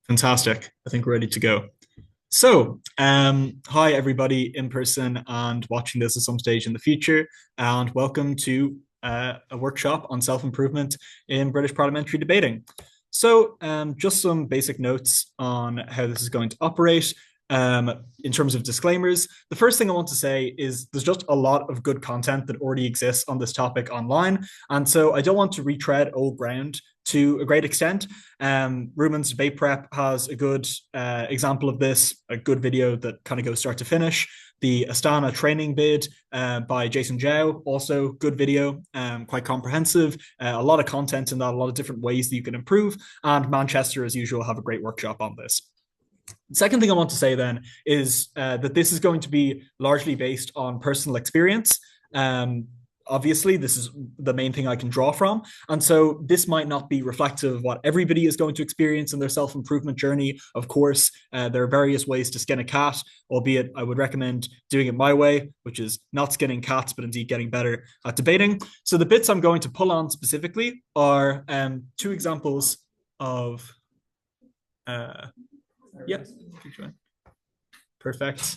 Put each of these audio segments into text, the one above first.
Fantastic. I think we're ready to go. So, hi everybody in person and watching this at some stage in the future, and welcome to a workshop on self-improvement in British parliamentary debating. So, just some basic notes on how this is going to operate. In terms of disclaimers, the first thing I want to say is there's just a lot of good content that already exists on this topic online. And so I don't want to retread old ground to a great extent. Ruben's debate prep has a good example of this, a good video that kind of goes start to finish. The Astana training bid by Jason Zhao, also good video, quite comprehensive, a lot of content in that, a lot of different ways that you can improve. And Manchester, as usual, have a great workshop on this. The second thing I want to say then is that this is going to be largely based on personal experience. Obviously, this is the main thing I can draw from. And so this might not be reflective of what everybody is going to experience in their self-improvement journey. Of course, there are various ways to skin a cat, albeit I would recommend doing it my way, which is not skinning cats, but indeed getting better at debating. So the bits I'm going to pull on specifically are two examples of... Yep. Perfect.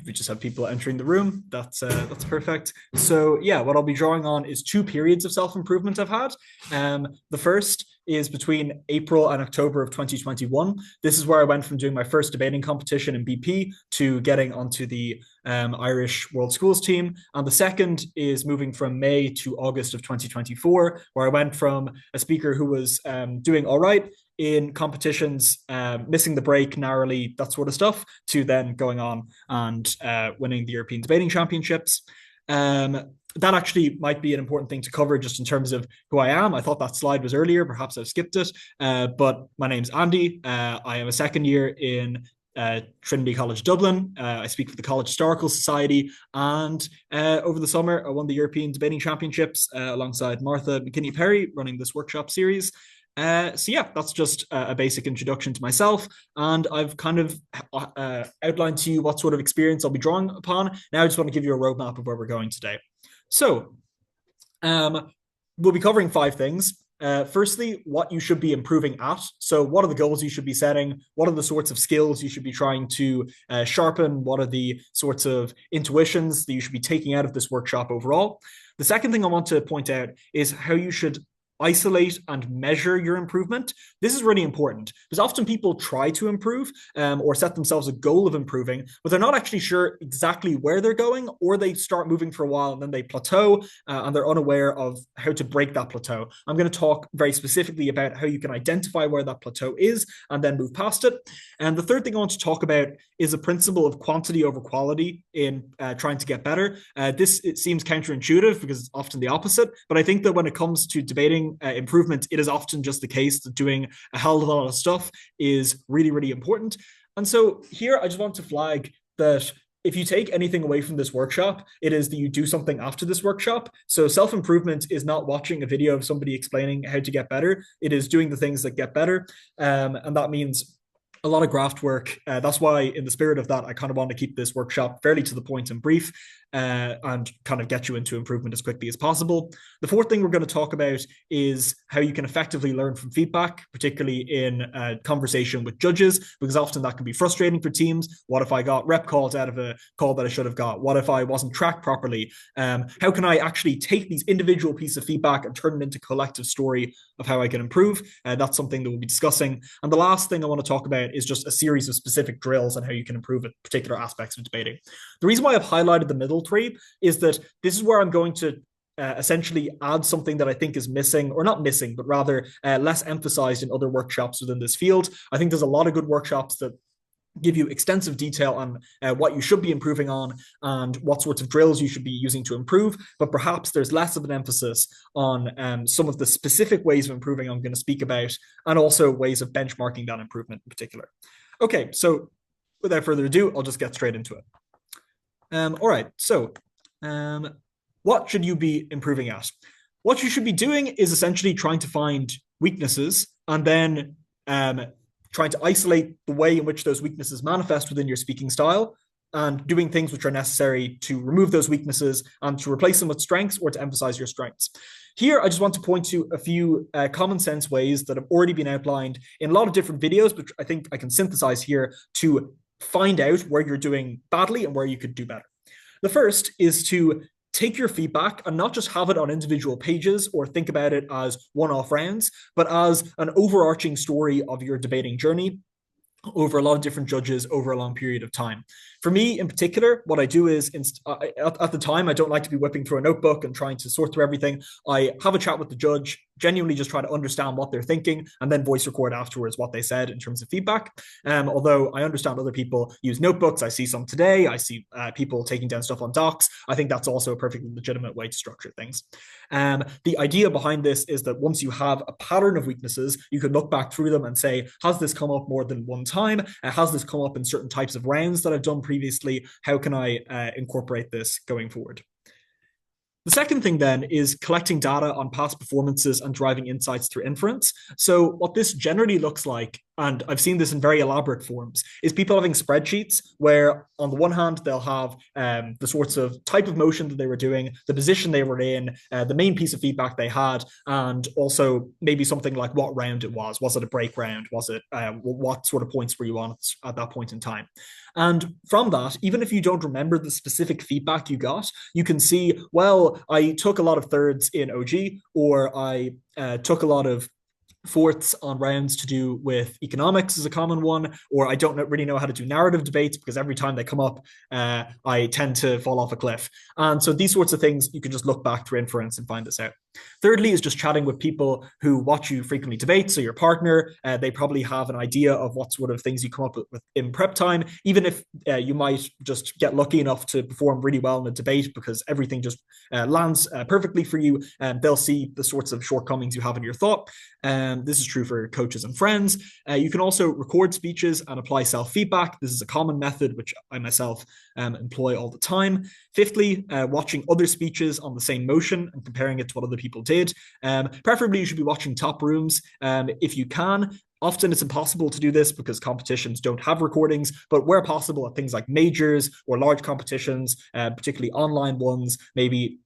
We just have people entering the room. That's perfect. So yeah, what I'll be drawing on is two periods of self-improvement I've had. The first is between April and October of 2021. This is where I went from doing my first debating competition in BP to getting onto the Irish World Schools team. And the second is moving from May to August of 2024, where I went from a speaker who was doing all right in competitions, missing the break narrowly, that sort of stuff, to then going on and winning the European Debating Championships. That actually might be an important thing to cover just in terms of who I am. I thought that slide was earlier, perhaps I've skipped it, but my name's Andy. I am a second year in Trinity College Dublin. I speak for the College Historical Society, and over the summer I won the European Debating Championships alongside Martha McKinney-Perry running this workshop series. So yeah, that's just a basic introduction to myself, and I've kind of outlined to you what sort of experience I'll be drawing upon. Now I just want to give you a roadmap of where we're going today. So we'll be covering 5 things. Firstly, what you should be improving at. So what are the goals you should be setting? What are the sorts of skills you should be trying to sharpen? What are the sorts of intuitions that you should be taking out of this workshop overall? The second thing I want to point out is how you should isolate and measure your improvement. This is really important because often people try to improve or set themselves a goal of improving, but they're not actually sure exactly where they're going, or they start moving for a while and then they plateau and they're unaware of how to break that plateau. I'm going to talk very specifically about how you can identify where that plateau is and then move past it. And the third thing I want to talk about is a principle of quantity over quality in trying to get better. It seems counterintuitive because it's often the opposite, but I think that when it comes to debating improvement, it is often just the case that doing a hell of a lot of stuff is really, really important. And so here I just want to flag that if you take anything away from this workshop, it is that you do something after this workshop. So self-improvement is not watching a video of somebody explaining how to get better. It is doing the things that get better. And that means a lot of graft work. That's why, in the spirit of that, I kind of want to keep this workshop fairly to the point and brief and kind of get you into improvement as quickly as possible. The fourth thing we're going to talk about is how you can effectively learn from feedback, particularly in a conversation with judges, because often that can be frustrating for teams. What if I got rep calls out of a call that I should have got? What if I wasn't tracked properly? How can I actually take these individual pieces of feedback and turn it into a collective story of how I can improve? That's something that we'll be discussing. And the last thing I want to talk about is just a series of specific drills on how you can improve at particular aspects of debating. The reason why I've highlighted the middle 3 is that this is where I'm going to essentially add something that I think is missing, or not missing, but rather less emphasized in other workshops within this field. I think there's a lot of good workshops that give you extensive detail on what you should be improving on and what sorts of drills you should be using to improve, but perhaps there's less of an emphasis on some of the specific ways of improving I'm going to speak about, and also ways of benchmarking that improvement in particular. Okay, so without further ado, I'll just get straight into it. All right, so what should you be improving at? What you should be doing is essentially trying to find weaknesses and then trying to isolate the way in which those weaknesses manifest within your speaking style, and doing things which are necessary to remove those weaknesses and to replace them with strengths or to emphasize your strengths. Here, I just want to point to a few common sense ways that have already been outlined in a lot of different videos, but I think I can synthesize here to find out where you're doing badly and where you could do better. The first is to take your feedback and not just have it on individual pages or think about it as one-off rounds, but as an overarching story of your debating journey over a lot of different judges over a long period of time. For me in particular, what I do is at the time, I don't like to be whipping through a notebook and trying to sort through everything. I have a chat with the judge, genuinely just try to understand what they're thinking, and then voice record afterwards what they said in terms of feedback. Although I understand other people use notebooks. I see some today. I see people taking down stuff on docs. I think that's also a perfectly legitimate way to structure things. The idea behind this is that once you have a pattern of weaknesses, you can look back through them and say, has this come up more than one time? Has this come up in certain types of rounds that I've done previously? How can I incorporate this going forward? The second thing then is collecting data on past performances and driving insights through inference. So what this generally looks like, and I've seen this in very elaborate forms, is people having spreadsheets where on the one hand, they'll have the sorts of type of motion that they were doing, the position they were in, the main piece of feedback they had, and also maybe something like what round it was. Was it a break round? Was it what sort of points were you on at that point in time? And from that, even if you don't remember the specific feedback you got, you can see, well, I took a lot of thirds in OG, or I took a lot of fourths on rounds to do with economics is a common one, or I don't really know how to do narrative debates because every time they come up, I tend to fall off a cliff. And so these sorts of things, you can just look back through inference and find this out. Thirdly is just chatting with people who watch you frequently debate. So your partner, they probably have an idea of what sort of things you come up with in prep time, even if you might just get lucky enough to perform really well in a debate because everything just lands perfectly for you, and they'll see the sorts of shortcomings you have in your thought. This is true for coaches and friends. You can also record speeches and apply self-feedback. This is a common method which I myself employ all the time. Fifthly, watching other speeches on the same motion and comparing it to what other people did. Preferably, you should be watching top rooms if you can. Often it's impossible to do this because competitions don't have recordings, but where possible at things like majors or large competitions, particularly online ones, maybe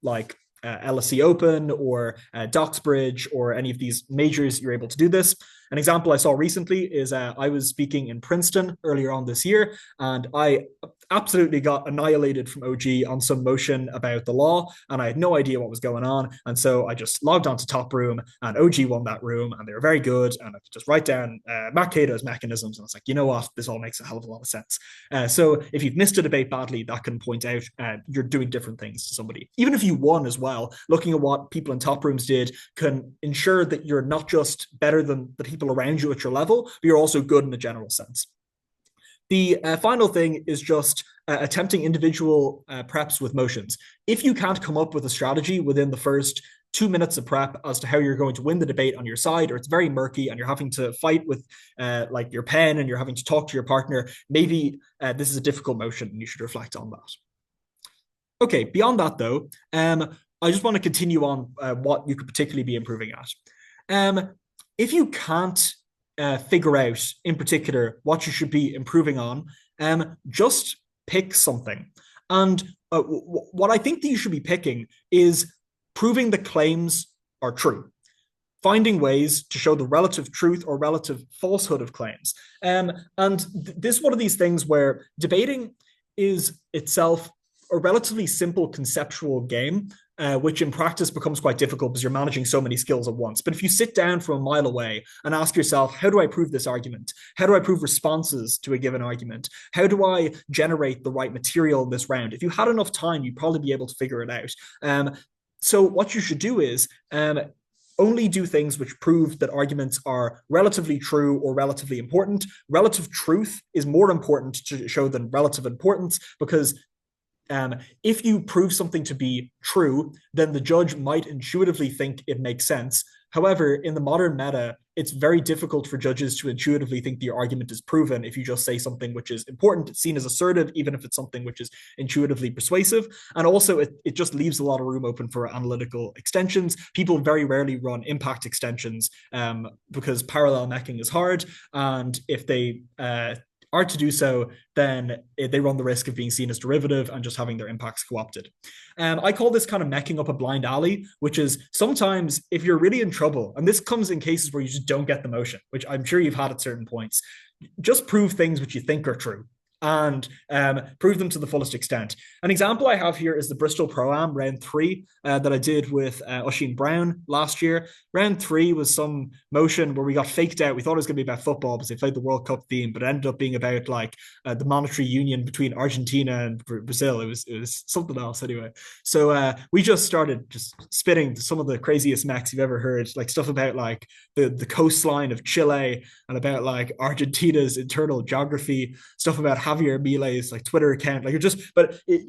like LSE Open or Doxbridge or any of these majors, you're able to do this. An example I saw recently is I was speaking in Princeton earlier on this year, and I absolutely got annihilated from OG on some motion about the law, and I had no idea what was going on. And so I just logged on to Top Room, and OG won that room, and they were very good. And I could just write down Matt Cato's mechanisms, and I was like, you know what? This all makes a hell of a lot of sense. So if you've missed a debate badly, that can point out you're doing different things to somebody. Even if you won as well, looking at what people in top rooms did can ensure that you're not just better than the people around you at your level, but you're also good in a general sense. The final thing is just attempting individual preps with motions. If you can't come up with a strategy within the first 2 minutes of prep as to how you're going to win the debate on your side, or it's very murky and you're having to fight with like your pen and you're having to talk to your partner, maybe this is a difficult motion and you should reflect on that. Okay, beyond that though, I just want to continue on what you could particularly be improving at. If you can't figure out in particular what you should be improving on, just pick something. And what I think that you should be picking is proving the claims are true, finding ways to show the relative truth or relative falsehood of claims. And this is one of these things where debating is itself a relatively simple conceptual game, which in practice becomes quite difficult because you're managing so many skills at once. But if you sit down from a mile away and ask yourself, how do I prove this argument? How do I prove responses to a given argument? How do I generate the right material in this round? If you had enough time, you'd probably be able to figure it out. So what you should do is only do things which prove that arguments are relatively true or relatively important. Relative truth is more important to show than relative importance, because if you prove something to be true, then the judge might intuitively think it makes sense. However, in the modern meta, it's very difficult for judges to intuitively think the argument is proven if you just say something which is important. It's seen as assertive, even if it's something which is intuitively persuasive. And also, it just leaves a lot of room open for analytical extensions. People very rarely run impact extensions because parallel necking is hard. And if they are to do so, then they run the risk of being seen as derivative and just having their impacts co-opted. I call this kind of meching up a blind alley, which is sometimes if you're really in trouble, and this comes in cases where you just don't get the motion, which I'm sure you've had at certain points, just prove things which you think are true and prove them to the fullest extent. An example I have here is the Bristol Pro-Am round 3 that I did with Oisin Brown last year. Round 3 was some motion where we got faked out. We thought it was going to be about football because they played the World Cup theme, but it ended up being about like the monetary union between Argentina and Brazil. It was something else anyway. So we just started just spitting some of the craziest mechs you've ever heard, like stuff about like the coastline of Chile and about like Argentina's internal geography, stuff about Javier Milei's like Twitter account, like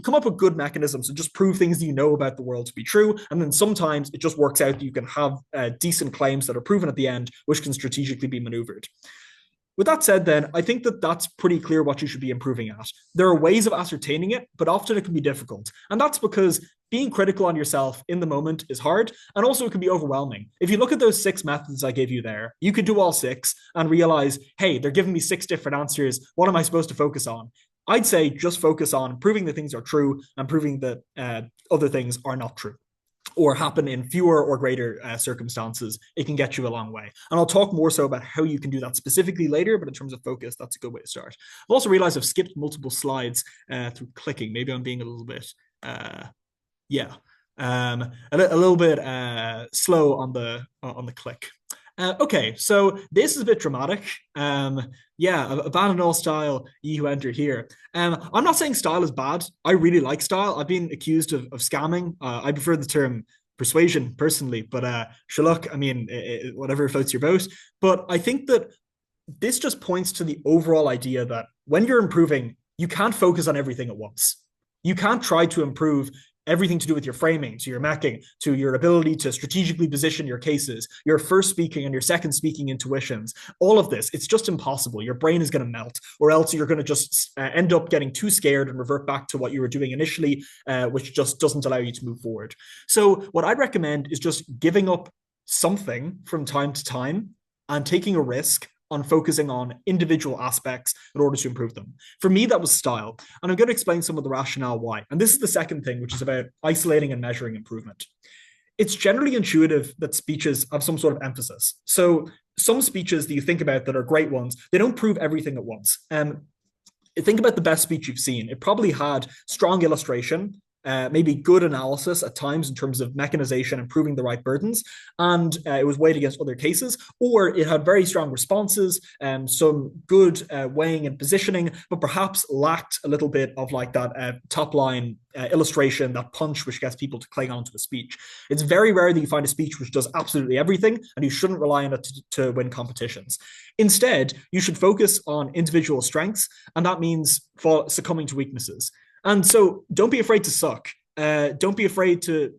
come up with good mechanisms and just prove things that you know about the world to be true. And then sometimes it just works out that you can have decent claims that are proven at the end, which can strategically be maneuvered. With that said, then, I think that that's pretty clear what you should be improving at. There are ways of ascertaining it, but often it can be difficult. And that's because being critical on yourself in the moment is hard, and also it can be overwhelming. If you look at those 6 methods I gave you there, you could do all 6 and realize, hey, they're giving me 6 different answers. What am I supposed to focus on? I'd say just focus on proving that things are true and proving that other things are not true, or happen in fewer or greater circumstances. It can get you a long way. And I'll talk more so about how you can do that specifically later, but in terms of focus, that's a good way to start. I've also realized I've skipped multiple slides through clicking. Maybe I'm being a little bit, a little bit slow on the click. Okay, so this is a bit dramatic. Abandon all style, ye who enter here. I'm not saying style is bad. I really like style. I've been accused of scamming. I prefer the term persuasion personally, but sure, look, I mean, whatever floats your boat. But I think that this just points to the overall idea that when you're improving, you can't focus on everything at once. You can't try to improve everything to do with your framing, to your meching, to your ability to strategically position your cases, your first speaking and your second speaking intuitions, all of this, it's just impossible. Your brain is going to melt, or else you're going to just end up getting too scared and revert back to what you were doing initially, which just doesn't allow you to move forward. So what I'd recommend is just giving up something from time to time and taking a risk on focusing on individual aspects in order to improve them. For me, that was style. And I'm going to explain some of the rationale why. And this is the second thing, which is about isolating and measuring improvement. It's generally intuitive that speeches have some sort of emphasis. So some speeches that you think about that are great ones, they don't prove everything at once. Think about the best speech you've seen. It probably had strong illustration, maybe good analysis at times in terms of mechanization and proving the right burdens, and it was weighed against other cases, or it had very strong responses, some good weighing and positioning, but perhaps lacked a little bit of like that top line illustration, that punch which gets people to cling onto a speech. It's very rare that you find a speech which does absolutely everything, and you shouldn't rely on it to win competitions. Instead, you should focus on individual strengths, and that means succumbing to weaknesses. And so don't be afraid to suck. Don't be afraid to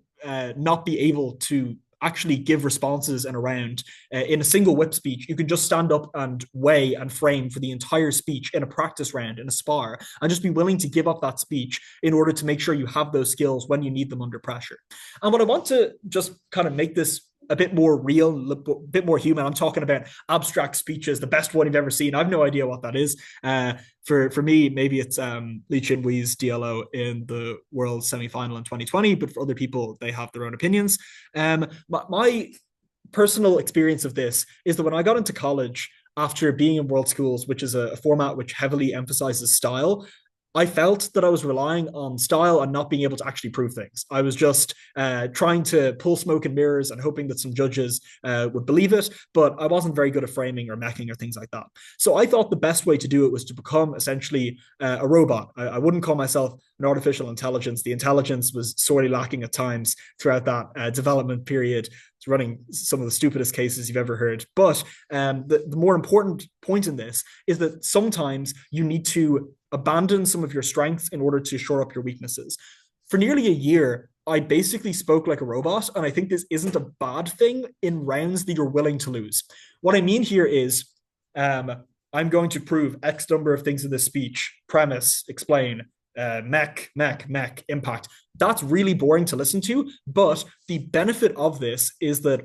not be able to actually give responses in a round. In a single whip speech, you can just stand up and weigh and frame for the entire speech in a practice round, in a spar, and just be willing to give up that speech in order to make sure you have those skills when you need them under pressure. And what I want to just kind of make this a bit more real, a bit more human. I'm talking about abstract speeches, the best one you've ever seen. I have no idea what that is. For me, maybe it's Lee Chin-wee's DLO in the World Semi-Final in 2020, but for other people, they have their own opinions. My personal experience of this is that when I got into college, after being in World Schools, which is a format which heavily emphasizes style, I felt that I was relying on style and not being able to actually prove things. I was just trying to pull smoke and mirrors and hoping that some judges would believe it, but I wasn't very good at framing or meching or things like that. So I thought the best way to do it was to become essentially a robot. I wouldn't call myself an artificial intelligence. The intelligence was sorely lacking at times throughout that development period. It's running some of the stupidest cases you've ever heard. But the more important point in this is that sometimes you need to abandon some of your strengths in order to shore up your weaknesses. For nearly a year, I basically spoke like a robot, and I think this isn't a bad thing in rounds that you're willing to lose. What I mean here is I'm going to prove X number of things in this speech, premise, explain, mech, impact. That's really boring to listen to, but the benefit of this is that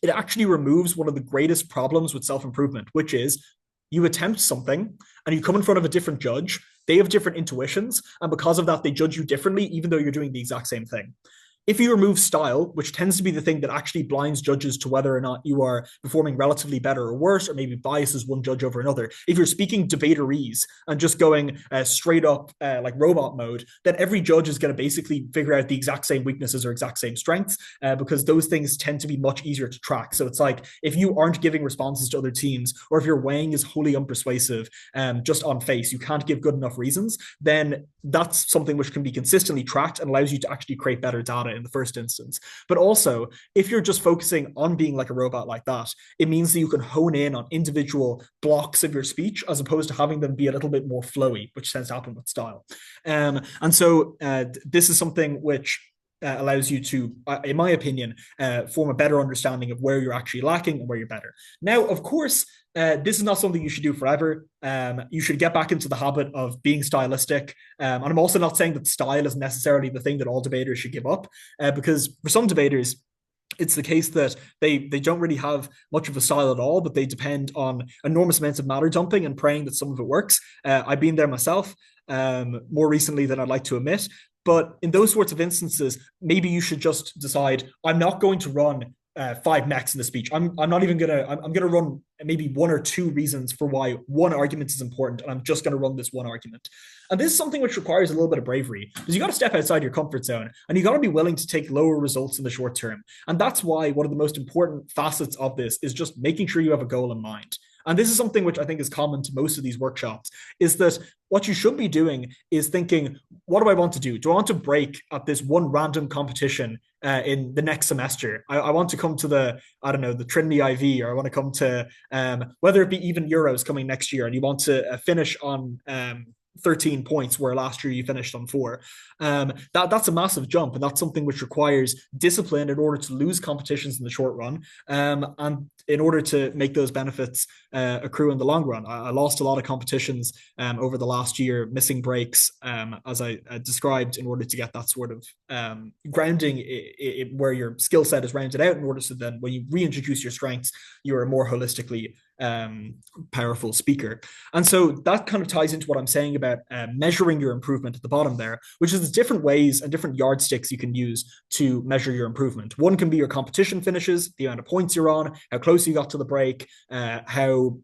it actually removes one of the greatest problems with self-improvement, which is you attempt something and you come in front of a different judge. They have different intuitions, and because of that, they judge you differently, even though you're doing the exact same thing. If you remove style, which tends to be the thing that actually blinds judges to whether or not you are performing relatively better or worse, or maybe biases one judge over another, if you're speaking debaterese and just going straight up like robot mode, then every judge is going to basically figure out the exact same weaknesses or exact same strengths, because those things tend to be much easier to track. So it's like, if you aren't giving responses to other teams, or if your weighing is wholly unpersuasive just on face, you can't give good enough reasons, then that's something which can be consistently tracked and allows you to actually create better data in the first instance. But also, if you're just focusing on being like a robot like that, it means that you can hone in on individual blocks of your speech as opposed to having them be a little bit more flowy, which tends to happen with style. And so this is something which allows you to, in my opinion, form a better understanding of where you're actually lacking and where you're better. Now, of course, this is not something you should do forever. You should get back into the habit of being stylistic. And I'm also not saying that style is necessarily the thing that all debaters should give up, because for some debaters, it's the case that they don't really have much of a style at all, but they depend on enormous amounts of matter dumping and praying that some of it works. I've been there myself, more recently than I'd like to admit. But in those sorts of instances, maybe you should just decide, I'm not going to run 5 mechs in the speech. I'm not even I'm gonna run maybe 1 or 2 reasons for why one argument is important, and I'm just gonna run this one argument. And this is something which requires a little bit of bravery, because you got to step outside your comfort zone, and you got to be willing to take lower results in the short term. And that's why one of the most important facets of this is just making sure you have a goal in mind. And this is something which I think is common to most of these workshops, is that what you should be doing is thinking, what do I want to do? Do I want to break at this one random competition in the next semester? I want to come to the Trinity IV, or I want to come to, whether it be even Euros coming next year, and you want to finish on 13 points where last year you finished on 4. That's a massive jump, and that's something which requires discipline in order to lose competitions in the short run, and in order to make those benefits accrue in the long run. I lost a lot of competitions over the last year, missing breaks, as I described, in order to get that sort of grounding where your skill set is rounded out, in order so then when you reintroduce your strengths, you're a more holistically powerful speaker. And so that kind of ties into what I'm saying about measuring your improvement at the bottom there, which is the different ways and different yardsticks you can use to measure your improvement. One can be your competition finishes, the amount of points you're on, how close you got to the break, how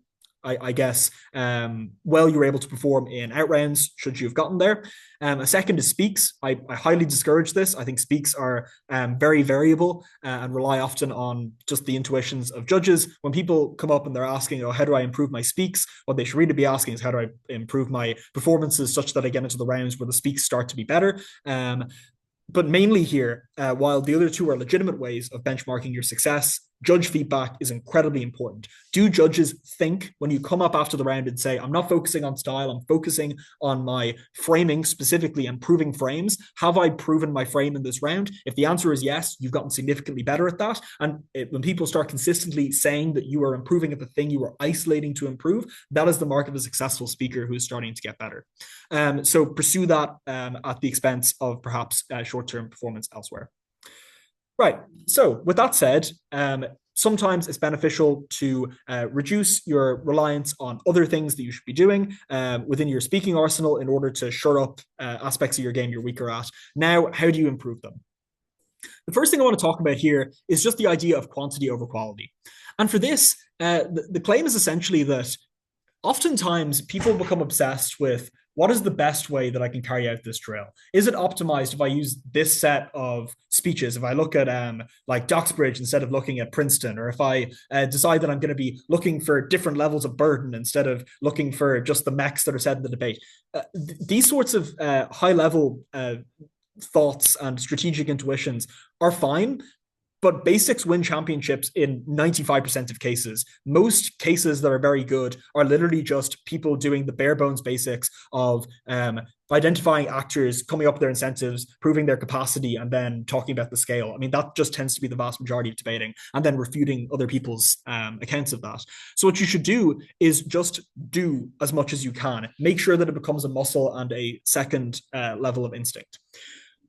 I guess, well you were able to perform in outrounds, should you have gotten there. A second is speaks. I highly discourage this. I think speaks are very variable and rely often on just the intuitions of judges. When people come up and they're asking, oh, how do I improve my speaks? What they should really be asking is, how do I improve my performances such that I get into the rounds where the speaks start to be better? But mainly here, while the other two are legitimate ways of benchmarking your success, judge feedback is incredibly important. Do judges think when you come up after the round and say, I'm not focusing on style, I'm focusing on my framing, specifically improving frames? Have I proven my frame in this round? If the answer is yes, you've gotten significantly better at that. And when people start consistently saying that you are improving at the thing you are isolating to improve, that is the mark of a successful speaker who is starting to get better. So pursue that at the expense of perhaps short-term performance elsewhere. Right. So with that said, sometimes it's beneficial to reduce your reliance on other things that you should be doing within your speaking arsenal in order to shore up aspects of your game you're weaker at. Now, how do you improve them? The first thing I want to talk about here is just the idea of quantity over quality. And for this, the claim is essentially that oftentimes people become obsessed with, what is the best way that I can carry out this drill? Is it optimized if I use this set of speeches? If I look at like Doxbridge instead of looking at Princeton, or if I decide that I'm going to be looking for different levels of burden instead of looking for just the mechs that are said in the debate. These sorts of high-level thoughts and strategic intuitions are fine, but basics win championships in 95% of cases. Most cases that are very good are literally just people doing the bare bones basics of identifying actors, coming up with their incentives, proving their capacity, and then talking about the scale. I mean, that just tends to be the vast majority of debating, and then refuting other people's accounts of that. So what you should do is just do as much as you can. Make sure that it becomes a muscle and a second level of instinct.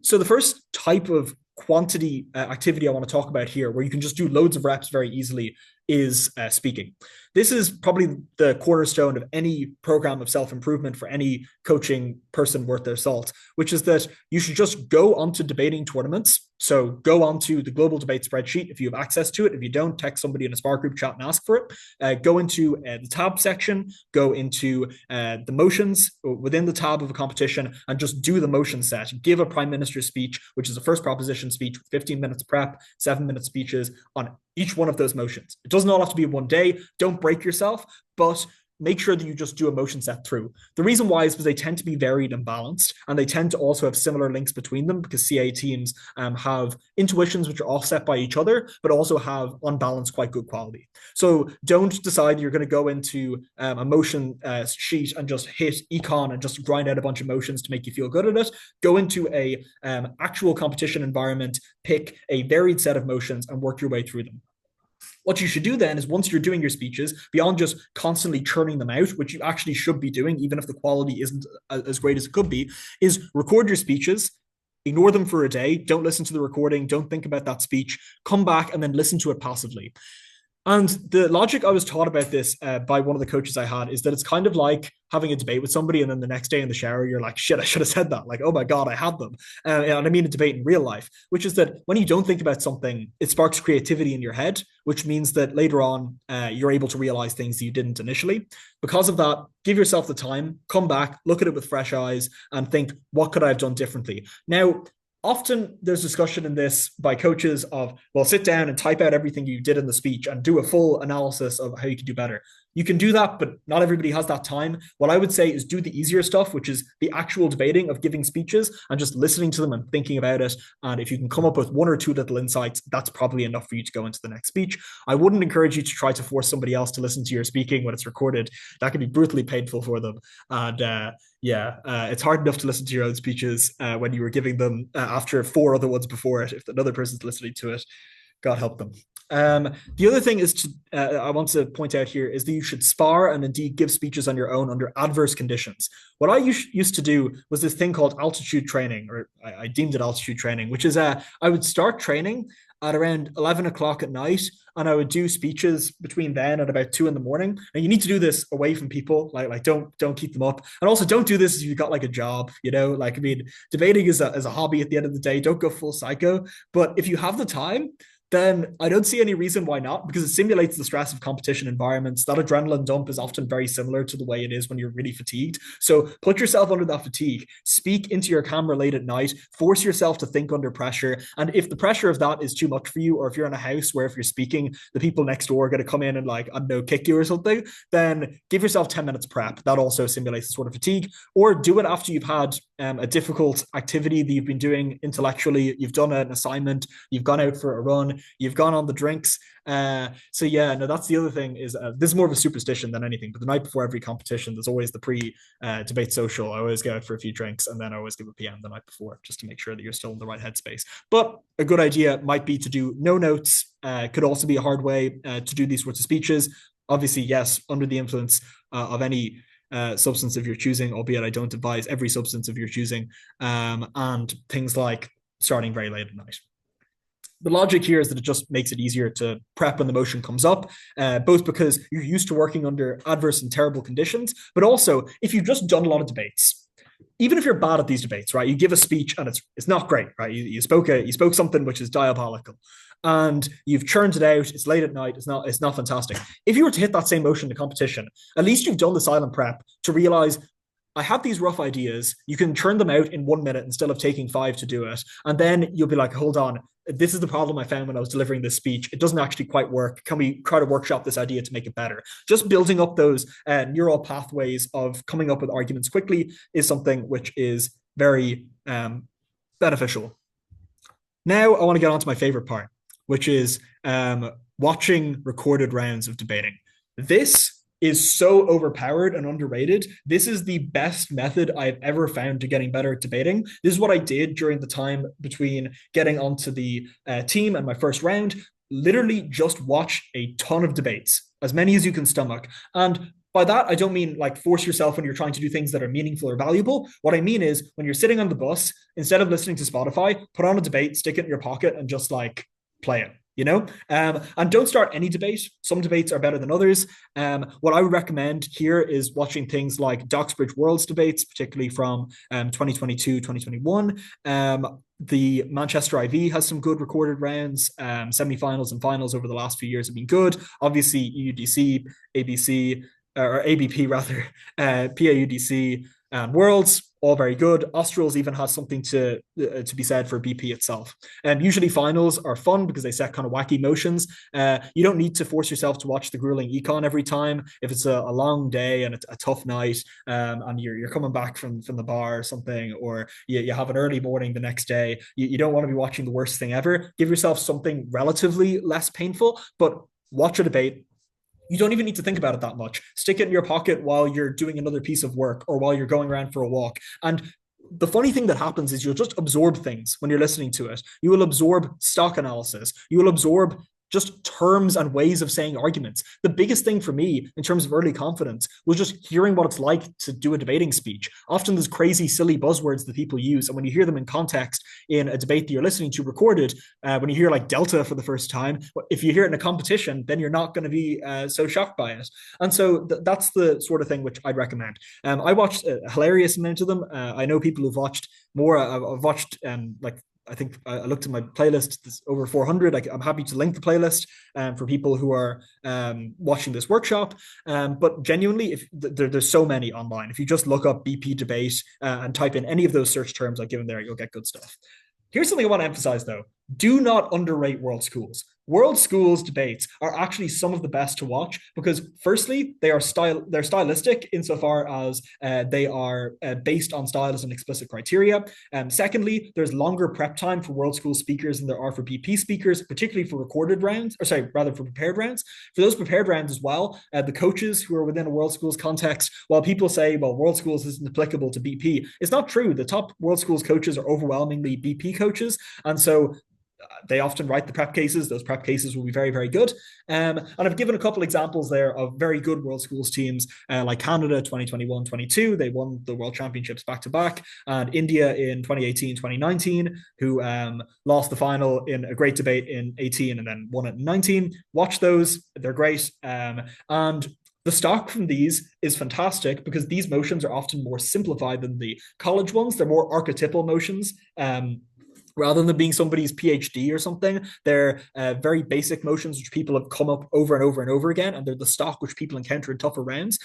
So the first type of quantity activity I want to talk about here, where you can just do loads of reps very easily, is speaking. This is probably the cornerstone of any program of self-improvement for any coaching person worth their salt, which is that you should just go onto debating tournaments. So go onto the global debate spreadsheet if you have access to it. If you don't, text somebody in a Spark group chat and ask for it. Go into the tab section, go into the motions within the tab of a competition, and just do the motion set. Give a prime minister's speech, which is a first proposition speech with 15 minutes prep, 7-minute speeches on each one of those motions. It doesn't all have to be one day. Don't break yourself, but make sure that you just do a motion set through. The reason why is because they tend to be varied and balanced, and they tend to also have similar links between them, because CA teams have intuitions which are offset by each other, but also have unbalanced quite good quality. So don't decide you're going to go into a motion sheet and just hit econ and just grind out a bunch of motions to make you feel good at it. Go into a actual competition environment, pick a varied set of motions and work your way through them. What you should do then is, once you're doing your speeches, beyond just constantly churning them out, which you actually should be doing, even if the quality isn't as great as it could be, is record your speeches, ignore them for a day, don't listen to the recording, don't think about that speech, come back and then listen to it passively. And the logic I was taught about this by one of the coaches I had is that it's kind of like having a debate with somebody, and then the next day in the shower, you're like, shit, I should have said that. Like, oh my God, I had them. And I mean a debate in real life, which is that when you don't think about something, it sparks creativity in your head, which means that later on, you're able to realize things that you didn't initially. Because of that, give yourself the time, come back, look at it with fresh eyes, and think, what could I have done differently? Now, often there's discussion in this by coaches of, well, sit down and type out everything you did in the speech and do a full analysis of how you can do better. You can do that, but not everybody has that time. What I would say is do the easier stuff, which is the actual debating of giving speeches and just listening to them and thinking about it. And if you can come up with one or two little insights, that's probably enough for you to go into the next speech. I wouldn't encourage you to try to force somebody else to listen to your speaking when it's recorded. That can be brutally painful for them. And it's hard enough to listen to your own speeches when you were giving them after 4 other ones before it. If another person's listening to it, God help them. The other thing is I want to point out here is that you should spar and indeed give speeches on your own under adverse conditions. What I used to do was this thing called altitude training, or I deemed it altitude training, which is I would start training at around 11 o'clock at night, and I would do speeches between then and about 2 in the morning. And you need to do this away from people, like don't keep them up. And also don't do this if you've got like a job, like, I mean, debating is a hobby at the end of the day. Don't go full psycho. But if you have the time, then I don't see any reason why not, because it simulates the stress of competition environments. That adrenaline dump is often very similar to the way it is when you're really fatigued. So put yourself under that fatigue, speak into your camera late at night, force yourself to think under pressure. And if the pressure of that is too much for you, or if you're in a house where if you're speaking, the people next door are going to come in and like, I don't know, kick you or something, then give yourself 10 minutes prep. That also simulates the sort of fatigue. Or do it after you've had a difficult activity that you've been doing intellectually. You've done an assignment, you've gone out for a run, you've gone on the drinks. That's the other thing is this is more of a superstition than anything, but the night before every competition, there's always the pre-debate social. I always go out for a few drinks and then I always give a PM the night before, just to make sure that you're still in the right headspace. But a good idea might be to do no notes. Could also be a hard way to do these sorts of speeches. Obviously, yes, under the influence of any substance of your choosing, albeit I don't advise every substance of your choosing, and things like starting very late at night. The logic here is that it just makes it easier to prep when the motion comes up, both because you're used to working under adverse and terrible conditions, but also if you've just done a lot of debates, even if you're bad at these debates, right? You give a speech and it's not great, right? You spoke something which is diabolical, and you've churned it out. It's late at night. It's not fantastic. If you were to hit that same motion in the competition, at least you've done the silent prep to realize, I have these rough ideas. You can churn them out in 1 minute instead of taking 5 to do it. And then you'll be like, hold on, this is the problem I found when I was delivering this speech. It doesn't actually quite work. Can we try to workshop this idea to make it better? Just building up those neural pathways of coming up with arguments quickly is something which is very beneficial. Now I want to get on to my favorite part, which is watching recorded rounds of debating. This is so overpowered and underrated. This is the best method I've ever found to getting better at debating. This is what I did during the time between getting onto the team and my first round. Literally just watch a ton of debates, as many as you can stomach. And by that, I don't mean like force yourself when you're trying to do things that are meaningful or valuable. What I mean is when you're sitting on the bus, instead of listening to Spotify, put on a debate, stick it in your pocket and just like play it. you know? And don't start any debate. Some debates are better than others. What I would recommend here is watching things like Doxbridge Worlds debates, particularly from 2022, 2021. The Manchester IV has some good recorded rounds. Semi-finals and finals over the last few years have been good. Obviously, EUDC, ABC, or ABP rather, PAUDC, and Worlds, all very good. Australs even has something to be said for BP itself. Usually finals are fun because they set kind of wacky motions. You don't need to force yourself to watch the grueling econ every time. If it's a long day and a tough night, and you're coming back from the bar or something, or you have an early morning the next day, you don't want to be watching the worst thing ever. Give yourself something relatively less painful, but watch a debate. You don't even need to think about it that much. Stick it in your pocket while you're doing another piece of work or while you're going around for a walk. And the funny thing that happens is you'll just absorb things when you're listening to it. You will absorb stock analysis. You will absorb just terms and ways of saying arguments. The biggest thing for me in terms of early confidence was just hearing what it's like to do a debating speech. Often there's crazy, silly buzzwords that people use. And when you hear them in context in a debate that you're listening to recorded, when you hear like Delta for the first time, if you hear it in a competition, then you're not going to be so shocked by it. And so that's the sort of thing which I'd recommend. I watched a hilarious amount of them. I know people who've watched more. I've watched like I think I looked at my playlist, there's over 400. I'm happy to link the playlist for people who are watching this workshop. But genuinely, there's so many online. If you just look up BP debate and type in any of those search terms I've given there, you'll get good stuff. Here's something I want to emphasize, though. Do not underrate World Schools. World Schools debates are actually some of the best to watch because, firstly, they're stylistic insofar as they are based on styles and explicit criteria. Secondly, there's longer prep time for World School speakers than there are for BP speakers, particularly for recorded rounds, or sorry, rather for prepared rounds. For those prepared rounds as well, the coaches who are within a World Schools context, while people say, well, World Schools isn't applicable to BP, it's not true. The top World Schools coaches are overwhelmingly BP coaches, and so they often write the prep cases. Those prep cases will be very, very good. And I've given a couple examples there of very good World Schools teams like Canada 2021-22. They won the World Championships back-to-back. And India in 2018-2019, who lost the final in a great debate in 18 and then won it in 19. Watch those. They're great. And the stock from these is fantastic because these motions are often more simplified than the college ones. They're more archetypal motions. Rather than being somebody's PhD or something, they're very basic motions which people have come up over and over and over again, and they're the stock which people encounter in tougher rounds.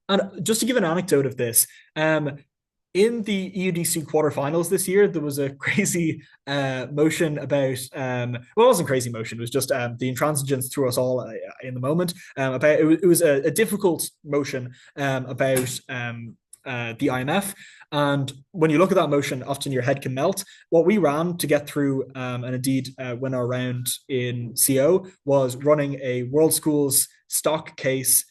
And just to give an anecdote of this, in the EUDC quarterfinals this year, there was a crazy motion about, well, it wasn't crazy motion, it was just the intransigence threw us all in the moment. It was a difficult motion about the IMF. And when you look at that motion, often your head can melt. What we ran to get through and indeed win our round in CO was running a World Schools stock case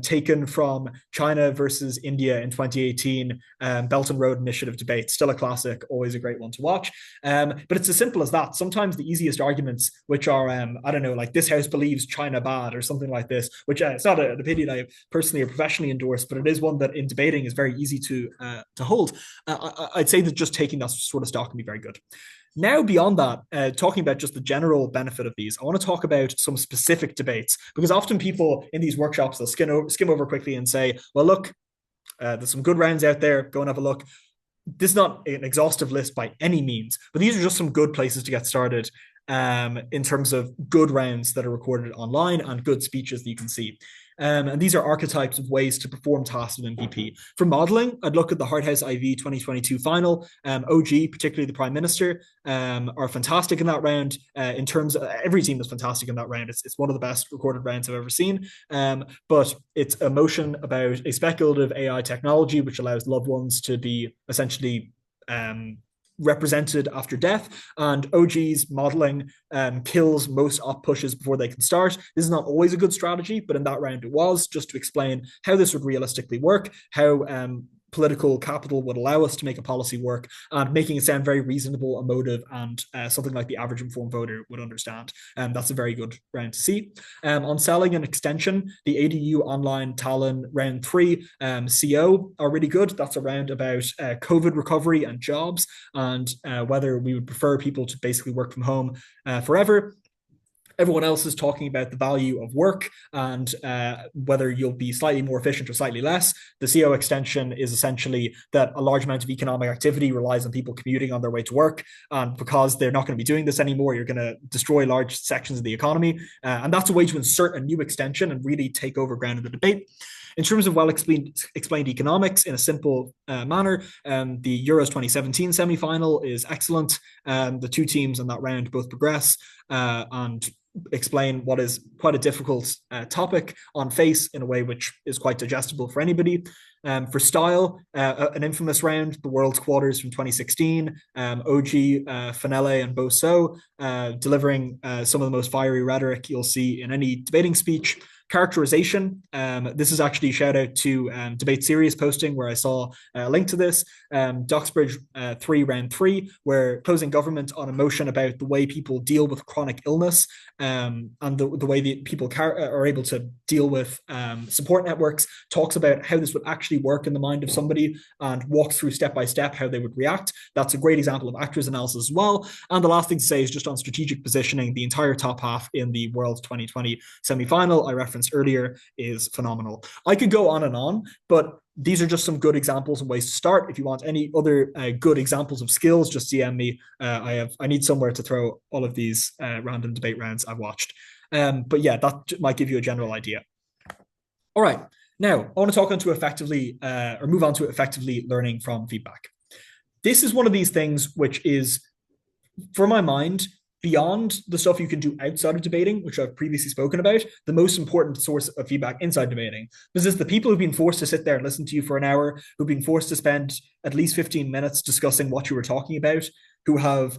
taken from China versus India in 2018 Belt and Road Initiative debate. Still a classic, always a great one to watch. But it's as simple as that. Sometimes the easiest arguments, which are, I don't know, like this house believes China bad or something like this, which it's not an opinion I personally or professionally endorse, but it is one that in debating is very easy to hold. I'd say that just taking that sort of stock can be very good. Now, beyond that, talking about just the general benefit of these, I want to talk about some specific debates because often people in these workshops, they'll skim over quickly and say, well, look, there's some good rounds out there. Go and have a look. This is not an exhaustive list by any means, but these are just some good places to get started in terms of good rounds that are recorded online and good speeches that you can see. And these are archetypes of ways to perform tasks in BP. For modelling, I'd look at the Hardhouse IV 2022 final. OG, particularly the Prime Minister, are fantastic in that round. In terms of every team is fantastic in that round. It's one of the best recorded rounds I've ever seen. But it's a motion about a speculative AI technology which allows loved ones to be essentially represented after death, and OG's modeling kills most op pushes before they can start. This is not always a good strategy, but in that round it was, just to explain how this would realistically work, how political capital would allow us to make a policy work, and making it sound very reasonable, emotive, and something like the average informed voter would understand. That's a very good round to see. On selling and extension, the ADU Online Talon round 3 CO are really good. That's a round about COVID recovery and jobs, and whether we would prefer people to basically work from home forever. Everyone else is talking about the value of work and whether you'll be slightly more efficient or slightly less. The CO extension is essentially that a large amount of economic activity relies on people commuting on their way to work. And because they're not going to be doing this anymore, you're going to destroy large sections of the economy. And that's a way to insert a new extension and really take over ground in the debate. In terms of well-explained economics in a simple manner, the Euros 2017 semi-final is excellent. The two teams in that round both progress and explain what is quite a difficult topic on face in a way which is quite digestible for anybody. For style, an infamous round, the World's Quarters from 2016, OG, Finelli, and Bosso, delivering some of the most fiery rhetoric you'll see in any debating speech. Characterization. This is actually a shout out to Debate Series posting where I saw a link to this. Duxbridge 3 round 3, where opposing government on a motion about the way people deal with chronic illness and the way that people are able to deal with support networks, talks about how this would actually work in the mind of somebody and walks through step by step how they would react. That's a great example of actors analysis as well. And the last thing to say is just on strategic positioning. The entire top half in the World 2020 semi-final I referenced earlier is phenomenal. I could go on, but these are just some good examples and ways to start. If you want any other good examples of skills, just DM me. I need somewhere to throw all of these random debate rounds I've watched. But yeah, that might give you a general idea. All right, now I want to talk onto effectively or move on to effectively learning from feedback. This is one of these things which is, for my mind, beyond the stuff you can do outside of debating, which I've previously spoken about, the most important source of feedback inside debating. Because it's the people who've been forced to sit there and listen to you for an hour, who've been forced to spend at least 15 minutes discussing what you were talking about, who have